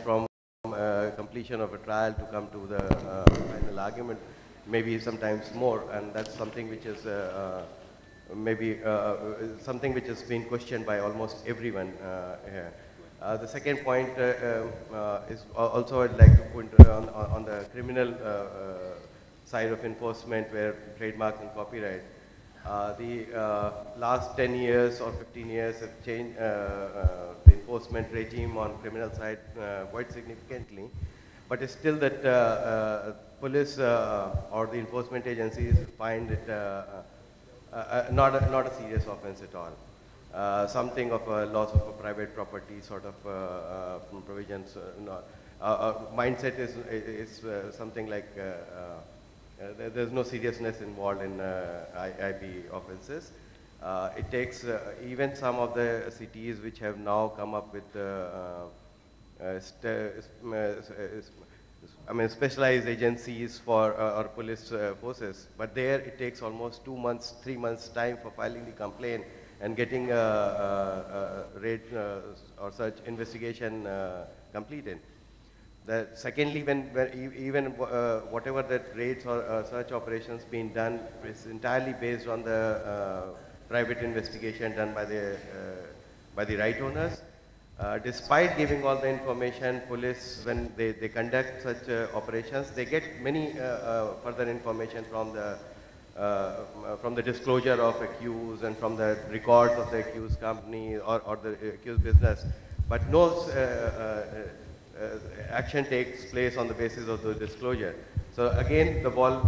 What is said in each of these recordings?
from completion of a trial to come to the final argument, maybe sometimes more, and that's something which is maybe something which has been questioned by almost everyone here. The second point is also I'd like to put on the criminal side of enforcement, where trademarks and copyright. The last 10 years or 15 years have changed the enforcement regime on criminal side quite significantly. But it's still that police or the enforcement agencies find it not a serious offense at all. Something of a loss of a private property sort of provisions. Mindset is something like there's no seriousness involved in IP offenses. It takes even some of the cities which have now come up with specialized agencies for or police forces, but there it takes almost 2 months, 3 months time for filing the complaint and getting a raid or such investigation completed. Secondly, even whatever that raids or search operations being done is entirely based on the private investigation done by the right owners. Despite giving all the information, police, when they conduct such operations, they get many further information from the disclosure of accused and from the records of the accused company or the accused business. But no action takes place on the basis of the disclosure. So again, the ball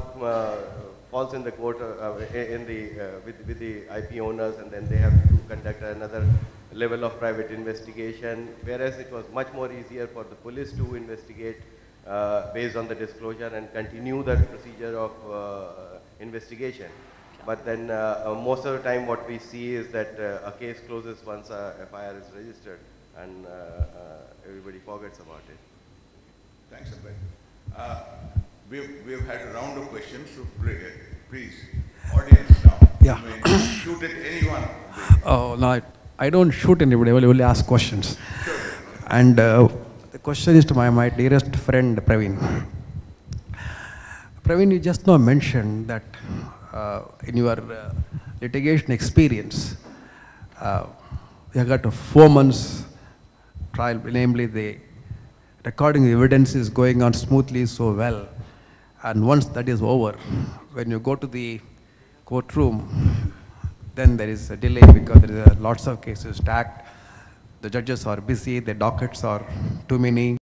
falls in the court with the IP owners, and then they have to conduct another level of private investigation, whereas it was much more easier for the police to investigate based on the disclosure and continue that procedure of investigation. But then most of the time what we see is that a case closes once a FIR is registered, and everybody forgets about it. Thanks, Abhay. We've had a round of questions, so please, audience now. Yeah. You may shoot at anyone. Oh, no, I don't shoot anybody, I will only ask questions. Sure. And the question is to my dearest friend, Praveen. Praveen, you just now mentioned that in your litigation experience, you got a 4 months trial, namely the recording evidence is going on smoothly so well. And once that is over, when you go to the courtroom, then there is a delay because there is lots of cases stacked. The judges are busy, the dockets are too many.